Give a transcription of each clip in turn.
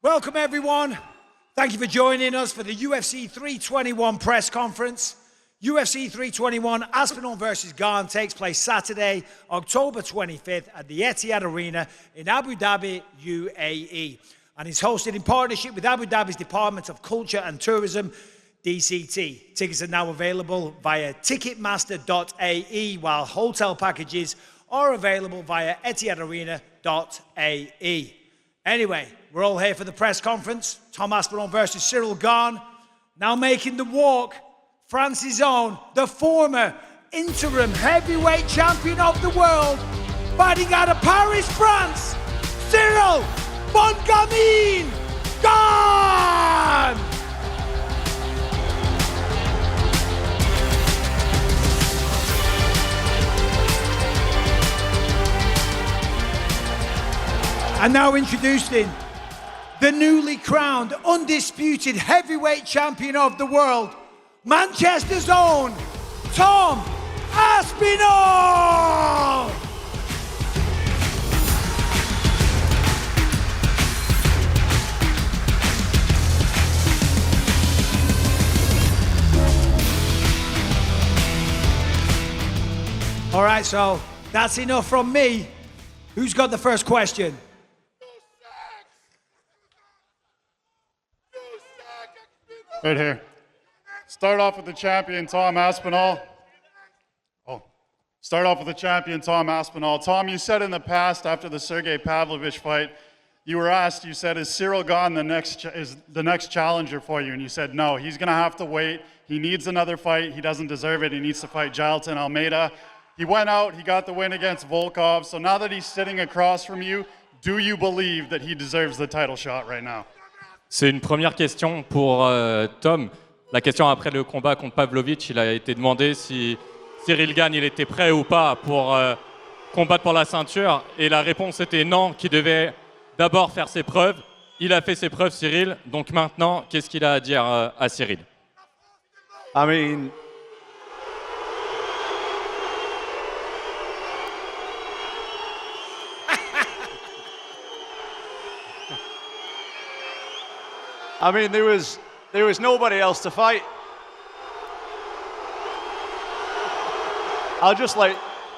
Welcome everyone. Thank you for joining us for the UFC 321 press conference. UFC 321 Aspinall versus Gane takes place Saturday, October 25th at the Etihad Arena in Abu Dhabi, UAE. And is hosted in partnership with Abu Dhabi's Department of Culture and Tourism, DCT. Tickets are now available via ticketmaster.ae, while hotel packages are available via etihadaarena.ae. Anyway, we're all here for the press conference. Tom Aspinall versus Ciryl Gane. Now making the walk, France's own, the former interim heavyweight champion of the world, fighting out of Paris, France, Ciryl Gane! And now introducing the newly crowned, undisputed heavyweight champion of the world, Manchester's own, Tom Aspinall! All right, so that's enough from me. Who's got the first question? Right here. Start off with the champion, Tom Aspinall. Tom, you said in the past, after the Sergey Pavlovich fight, you were asked, you said, is Ciryl Gane the next challenger for you? And you said, no, he's going to have to wait. He needs another fight. He doesn't deserve it. He needs to fight Jailton Almeida. He went out. He got the win against Volkov. So now that he's sitting across from you, do you believe that he deserves the title shot right now? C'est une première question pour Tom. La question après le combat contre Pavlovich, il a été demandé si Ciryl Gane il était prêt ou pas pour combattre pour la ceinture. Et la réponse était non, qu'il devait d'abord faire ses preuves. Il a fait ses preuves, Ciryl. Donc maintenant, qu'est-ce qu'il a à dire à Ciryl? There was nobody else to fight. I'll just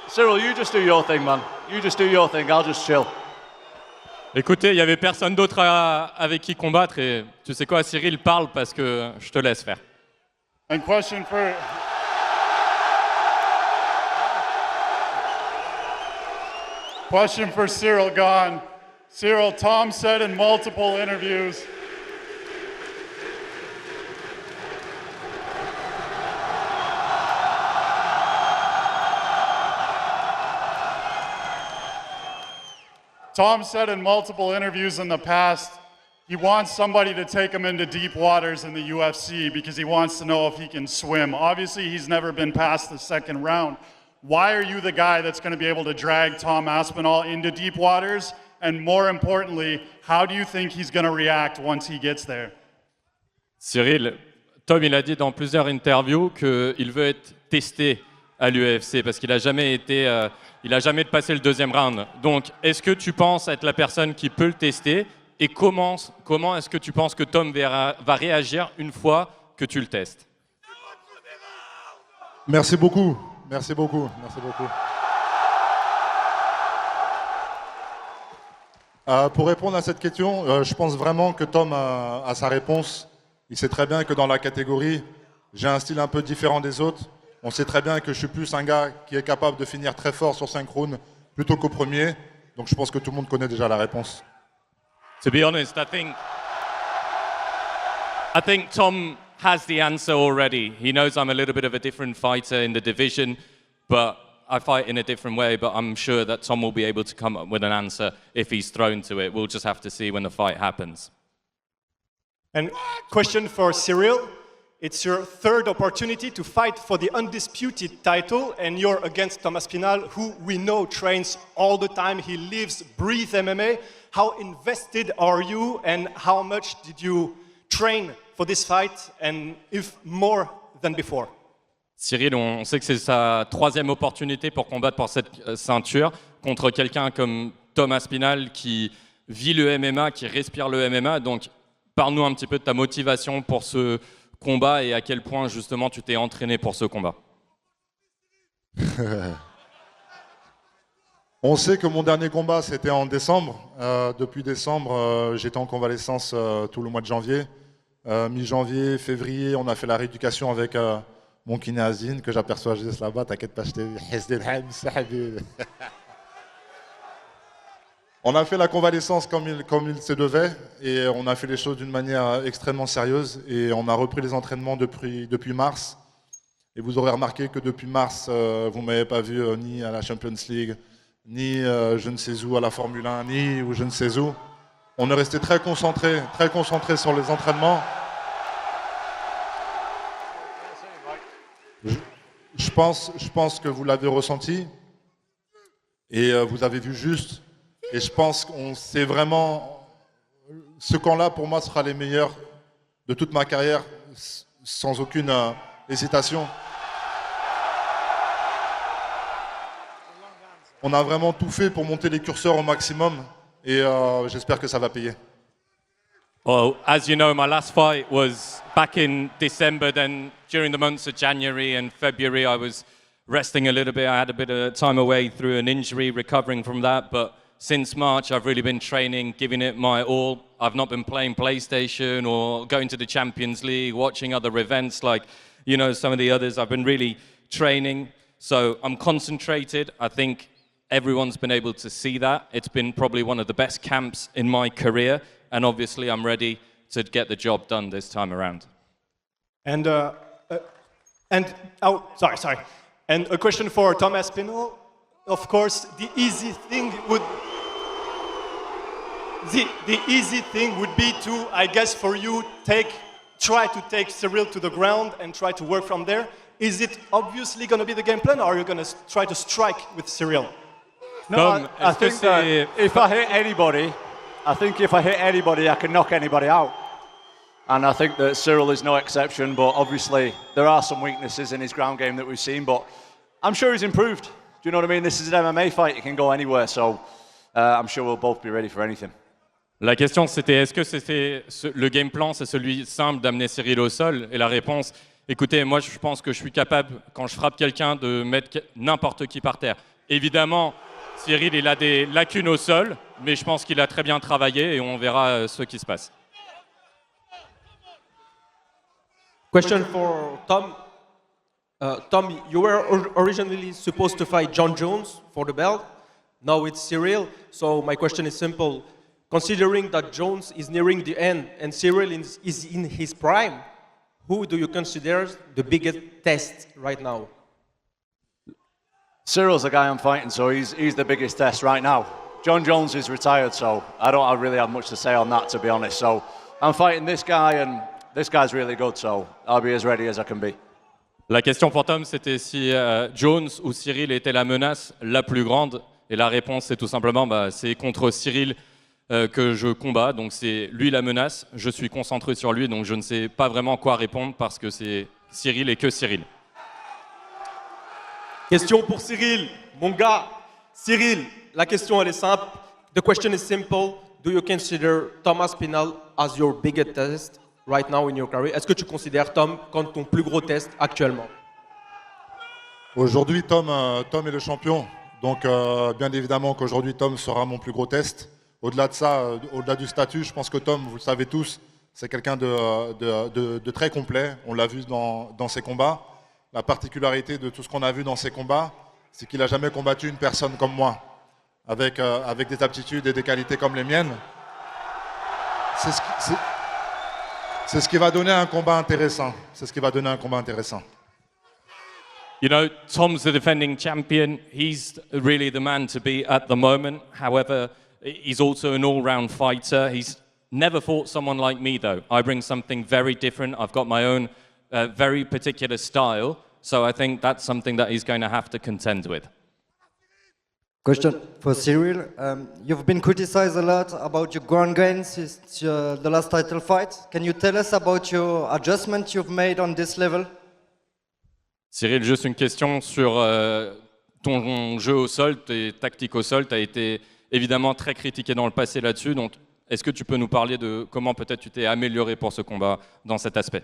Ciryl, you just do your thing, man. You just do your thing, I'll just chill. Écoutez, il n'y avait personne d'autre avec qui combattre. Et tu sais quoi, Ciryl, parle parce que je te laisse faire. And question for Ciryl Gane. Ciryl, Tom said in multiple interviews, in the past, he wants somebody to take him into deep waters in the UFC because he wants to know if he can swim. Obviously, he's never been past the second round. Why are you the guy that's going to be able to drag Tom Aspinall into deep waters? And more importantly, how do you think he's going to react once he gets there? Ciryl, Tom, il a dit dans plusieurs interviews qu'il veut être testé à l'UFC parce qu'il n'a jamais passé le deuxième round. Donc, est-ce que tu penses être la personne qui peut le tester? Et comment est-ce que tu penses que Tom va réagir une fois que tu le testes? Merci beaucoup. Merci beaucoup. Merci beaucoup. Pour répondre à cette question, je pense vraiment que Tom a sa réponse. Il sait très bien que dans la catégorie, j'ai un style un peu différent des autres. On sait très bien que je suis plus un gars qui est capable de finir très fort sur 5 rounds plutôt qu'au premier. Donc je pense que tout le monde connaît déjà la réponse. To be honest, I think Tom has the answer already. He knows I'm a little bit of a different fighter in the division, but I fight in a different way, but I'm sure that Tom will be able to come up with an answer if he's thrown to it. We'll just have to see when the fight happens. And question for Ciryl. It's your third opportunity to fight for the undisputed title, and you're against Tom Aspinall, who we know trains all the time. He lives, breathes MMA. How invested are you, and how much did you train for this fight, and if more than before? Ciryl, on sait que c'est sa troisième opportunité pour combattre pour cette ceinture contre quelqu'un comme Tom Aspinall qui vit le MMA, qui respire le MMA. Donc, parle-nous un petit peu de ta motivation pour ce combat et à quel point, justement, tu t'es entraîné pour ce combat. On sait que mon dernier combat, c'était en décembre. Depuis décembre, j'étais en convalescence tout le mois de janvier. Mi-janvier, février, on a fait la rééducation avec mon kiné Azine, que j'aperçois juste là-bas. T'inquiète pas, je t'ai vu. On a fait la convalescence comme il se devait et on a fait les choses d'une manière extrêmement sérieuse et on a repris les entraînements depuis mars. Et vous aurez remarqué que depuis mars, vous ne m'avez pas vu ni à la Champions League, ni je ne sais où à la Formule 1, ni où je ne sais où. On est resté très concentré sur les entraînements. Je pense que vous l'avez ressenti et vous avez vu juste. Et je pense qu'on sait vraiment, ce camp-là pour moi sera les meilleurs de toute ma carrière, sans aucune hésitation. On a vraiment tout fait pour monter les curseurs au maximum et j'espère que ça va payer. Well, as you know, my last fight was back in December. Then during the months of January and February, I was resting a little bit. I had a bit of time away through an injury, recovering from that. But since March, I've really been training, giving it my all. I've not been playing PlayStation or going to the Champions League, watching other events like, you know, some of the others. I've been really training. So I'm concentrated. I think everyone's been able to see that. It's been probably one of the best camps in my career. And obviously, I'm ready to get the job done this time around. And sorry. And a question for Tom Aspinall. Of course, the easy thing would be to, I guess, for you try to take Ciryl to the ground and try to work from there. Is it obviously going to be the game plan, or are you going to try to strike with Ciryl? No, Tom, I think that if I hit anybody, I can knock anybody out. And I think that Ciryl is no exception, but obviously there are some weaknesses in his ground game that we've seen, but I'm sure he's improved. Do you know what I mean? This is an MMA fight, it can go anywhere, so I'm sure we'll both be ready for anything. La question, c'était est-ce que le game plan, c'est celui simple d'amener Ciryl au sol? Et la réponse, écoutez, moi je pense que je suis capable, quand je frappe quelqu'un, de mettre n'importe qui par terre. Évidemment, Ciryl, il a des lacunes au sol, mais je pense qu'il a très bien travaillé et on verra ce qui se passe. Question for Tom. Tom, you were originally supposed to fight John Jones for the belt. Now it's Ciryl. So my question is simple. Considering that Jones is nearing the end and Ciryl is in his prime, who do you consider the biggest test right now? Cyryl's the guy I'm fighting, so he's the biggest test right now. John Jones is retired, so I don't really have much to say on that, to be honest. So I'm fighting this guy, and this guy's really good, so I'll be as ready as I can be. La question pour Tom, c'était si Jones ou Ciryl était la menace la plus grande. Et la réponse, c'est tout simplement, c'est contre Ciryl que je combats. Donc c'est lui la menace. Je suis concentré sur lui, donc je ne sais pas vraiment quoi répondre parce que c'est Ciryl et que Ciryl. Question pour Ciryl, mon gars. Ciryl, la question elle est simple. The question is simple. Do you consider Tom Aspinall as your biggest test right now in your career? Est-ce que tu considères Tom comme ton plus gros test actuellement? Aujourd'hui, Tom est le champion. Donc, bien évidemment qu'aujourd'hui, Tom sera mon plus gros test. Au-delà de ça, au-delà du statut, je pense que Tom, vous le savez tous, c'est quelqu'un de très complet. On l'a vu dans ses combats. La particularité de tout ce qu'on a vu dans ses combats, c'est qu'il n'a jamais combattu une personne comme moi, avec des aptitudes et des qualités comme les miennes. C'est ce qui va donner un combat intéressant. You know, Tom's the defending champion. He's really the man to beat at the moment. However, he's also an all-round fighter. He's never fought someone like me, though. I bring something very different. I've got my own very particular style. So I think that's something that he's going to have to contend with. Question for Ciryl. You've been criticized a lot about your ground game since the last title fight. Can you tell us about your adjustment you've made on this level? Ciryl, juste une question sur ton jeu au sol, tes tactiques au sol. Tu as été évidemment très critiqué dans le passé là-dessus. Donc, est-ce que tu peux nous parler de comment peut-être tu t'es amélioré pour ce combat dans cet aspect?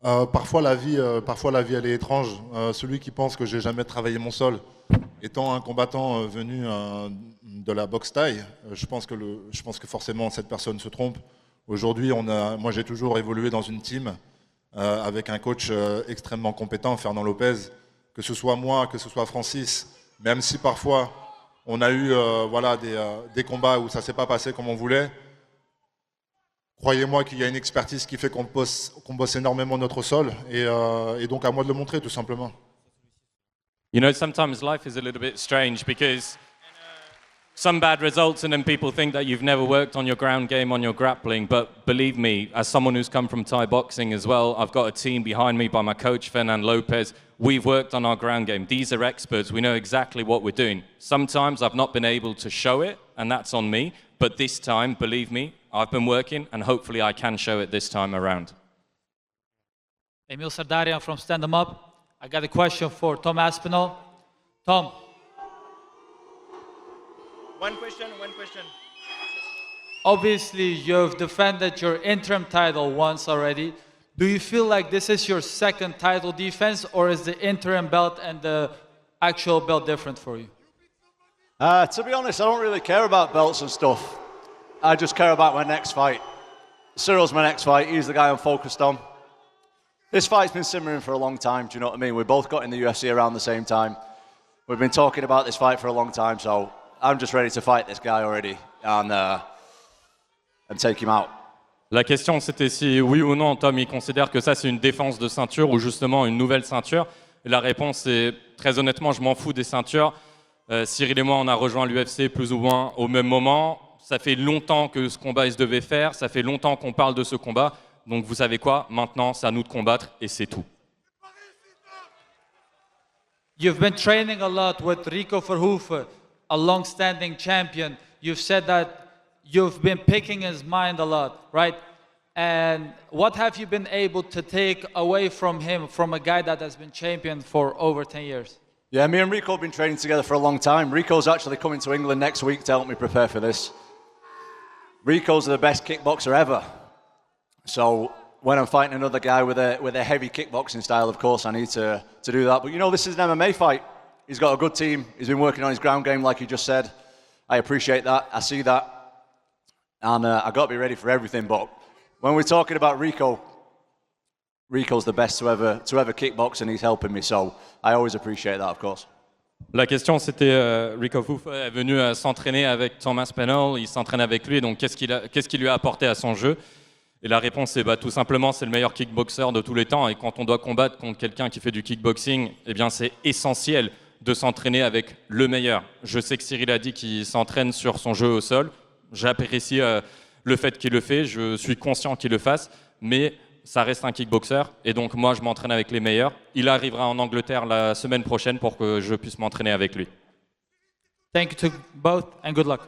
Parfois la vie, elle est étrange. Celui qui pense que j'ai jamais travaillé mon sol, étant un combattant venu de la boxe thaï, je pense que forcément cette personne se trompe. Aujourd'hui, moi j'ai toujours évolué dans une team avec un coach extrêmement compétent, Fernand Lopez, que ce soit moi, que ce soit Francis, même si parfois on a eu des combats où ça s'est pas passé comme on voulait. Croyez-moi qu'il y a une expertise qui fait qu'on bosse énormément notre sol et donc à moi de le montrer tout simplement. You know, sometimes life is a little bit strange because some bad results and then people think that you've never worked on your ground game, on your grappling. But believe me, as someone who's come from Thai boxing as well, I've got a team behind me by my coach, Fernand Lopez. We've worked on our ground game. These are experts. We know exactly what we're doing. Sometimes I've not been able to show it, and that's on me. But this time, believe me, I've been working, and hopefully I can show it this time around. Emil Sardarian from Stand 'Em Up. I got a question for Tom Aspinall. Tom. One question. Obviously, you've defended your interim title once already. Do you feel like this is your second title defense, or is the interim belt and the actual belt different for you? To be honest, I don't really care about belts and stuff. I just care about my next fight. Cyryl's my next fight. He's the guy I'm focused on. This fight's been simmering for a long time, do you know what I mean? We both got in the UFC around the same time. We've been talking about this fight for a long time, so I'm just ready to fight this guy already and take him out. La question, c'était si oui ou non, Tom, il considère que ça, c'est une défense de ceinture ou justement une nouvelle ceinture. Et la réponse est, très honnêtement, je m'en fous des ceintures. Ciryl et moi, on a rejoint l'UFC plus ou moins au même moment. Ça fait longtemps que ce combat, il se devait faire. Ça fait longtemps qu'on parle de ce combat. Donc, vous savez quoi? Maintenant, c'est à nous de combattre et c'est tout. You've been training a lot with Rico Verhoeven, a long-standing champion. You've said that you've been picking his mind a lot, right? And what have you been able to take away from him, from a guy that has been champion for over 10 years? Yeah, me and Rico have been training together for a long time. Rico's actually coming to England next week to help me prepare for this. Rico's the best kickboxer ever. So when I'm fighting another guy with a heavy kickboxing style, of course, I need to do that. But you know, this is an MMA fight. He's got a good team. He's been working on his ground game, like you just said. I appreciate that. I see that. And I've got to be ready for everything. But when we're talking about Rico, Rico's the best to ever kickbox, and he's helping me. So I always appreciate that, of course. La question, c'était Rico Verhoeven est venu s'entraîner avec Tom Aspinall, il s'entraîne avec lui, donc qu'est-ce qu'il lui a apporté à son jeu? Et la réponse est tout simplement, c'est le meilleur kickboxer de tous les temps, et quand on doit combattre contre quelqu'un qui fait du kickboxing, eh bien c'est essentiel de s'entraîner avec le meilleur. Je sais que Ciryl a dit qu'il s'entraîne sur son jeu au sol, j'apprécie le fait qu'il le fait, je suis conscient qu'il le fasse, mais ça reste un kickboxer, et donc moi je m'entraîne avec les meilleurs. Il arrivera en Angleterre la semaine prochaine pour que je puisse m'entraîner avec lui. Thank you to both and good luck.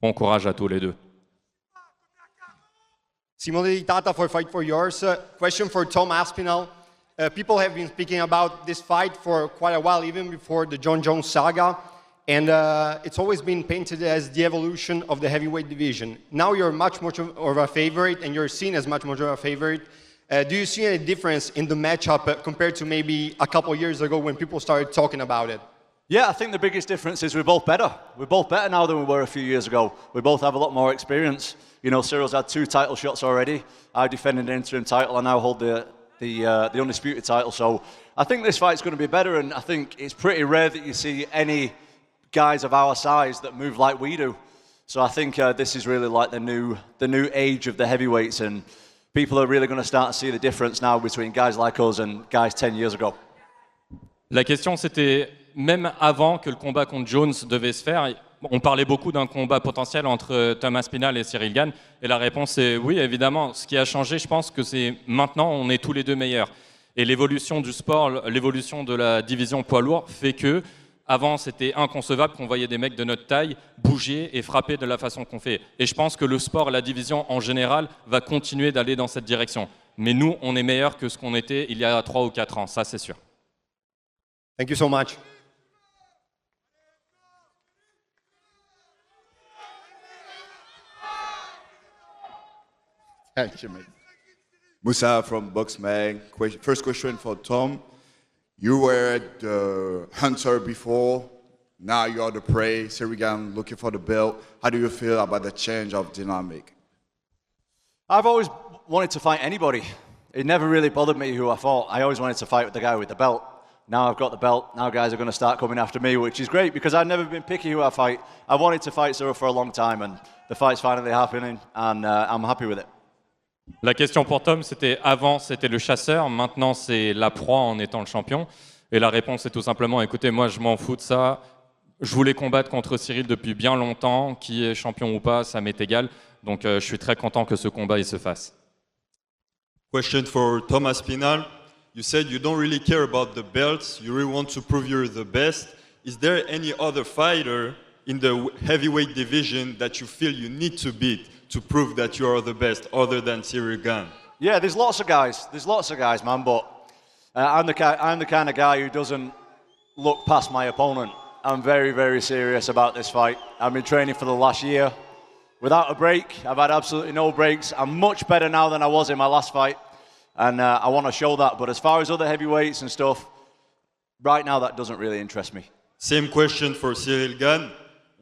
Bon courage à tous les deux. Simone Tata for Fight for Yours. Question for Tom Aspinall. People have been speaking about this fight for quite a while, even before the John Jones saga. And it's always been painted as the evolution of the heavyweight division. Now you're much more of a favorite, and you're seen as much more of a favorite. Do you see any difference in the matchup compared to maybe a couple years ago when people started talking about it? Yeah, I think the biggest difference is we're both better. We're both better now than we were a few years ago. We both have a lot more experience. You know, Cyryl's had 2 title shots already. I defended the interim title. I now hold the undisputed title. So I think this fight's going to be better, and I think it's pretty rare that you see any guys of our size that move like we do. So I think this is really like the new age of the heavyweights, and people are really going to start to see the difference now between guys like us and guys 10 years ago. La question, c'était même avant que le combat contre Jones devait se faire, on parlait beaucoup d'un combat potentiel entre Tom Aspinall et Ciryl Gane, et la réponse est oui, évidemment. Ce qui a changé, je pense que c'est maintenant, on est tous les deux meilleurs. Et l'évolution du sport, l'évolution de la division poids lourd fait que avant, c'était inconcevable qu'on voyait des mecs de notre taille bouger et frapper de la façon qu'on fait. Et je pense que le sport, la division en général, va continuer d'aller dans cette direction. Mais nous, on est meilleurs que ce qu'on était il y a 3 ou 4 ans, ça c'est sûr. Thank you so much. Thank you, mate. Musa from Boxmag. First question for Tom. You were the hunter before. Now you are the prey. Ciryl Gane looking for the belt. How do you feel about the change of dynamic? I've always wanted to fight anybody. It never really bothered me who I fought. I always wanted to fight with the guy with the belt. Now I've got the belt. Now guys are going to start coming after me, which is great because I've never been picky who I fight. I wanted to fight Ciryl for a long time, and the fight's finally happening, and I'm happy with it. La question pour Tom, c'était avant, c'était le chasseur, maintenant c'est la proie en étant le champion. Et la réponse est tout simplement, écoutez, moi je m'en fous de ça. Je voulais combattre contre Ciryl depuis bien longtemps. Qui est champion ou pas, ça m'est égal. Donc je suis très content que ce combat il se fasse. Question for Tom Aspinall. You said you don't really care about the belts. You really want to prove you're the best. Is there any other fighter in the heavyweight division that you feel you need to beat to prove that you are the best, other than Ciryl Gane? Yeah, there's lots of guys. There's lots of guys, man. But I'm the kind of guy who doesn't look past my opponent. I'm very, very serious about this fight. I've been training for the last year without a break. I've had absolutely no breaks. I'm much better now than I was in my last fight. And I want to show that. But as far as other heavyweights and stuff, right now that doesn't really interest me. Same question for Ciryl Gane.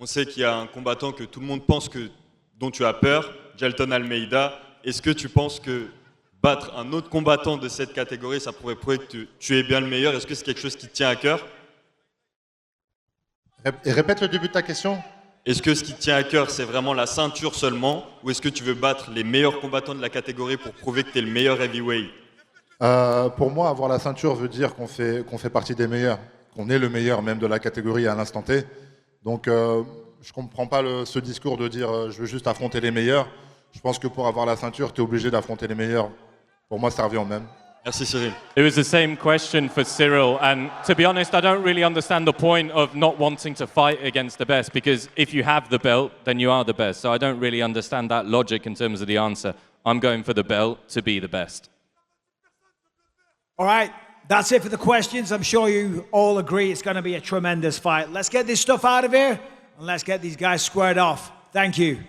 On sait qu'il y a un combattant que tout le monde pense dont tu as peur, Jailton Almeida. Est-ce que tu penses que battre un autre combattant de cette catégorie, ça pourrait prouver que tu es bien le meilleur? Est-ce que c'est quelque chose qui te tient à cœur? Et répète le début de ta question. Est-ce que ce qui te tient à cœur, c'est vraiment la ceinture seulement, ou est-ce que tu veux battre les meilleurs combattants de la catégorie pour prouver que tu es le meilleur heavyweight? Pour moi, avoir la ceinture veut dire qu'on fait partie des meilleurs, qu'on est le meilleur même de la catégorie à l'instant T. Donc je ne comprends pas ce discours de dire je veux juste affronter les meilleurs. Je pense que pour avoir la ceinture, tu es obligé d'affronter les meilleurs. Pour moi, ça revient au même. Merci Ciryl. It was the same question for Ciryl, and to be honest, I don't really understand the point of not wanting to fight against the best, because if you have the belt, then you are the best. So I don't really understand that logic in terms of the answer. I'm going for the belt to be the best. All right, that's it for the questions. I'm sure you all agree it's going to be a tremendous fight. Let's get this stuff out of here, and let's get these guys squared off. Thank you.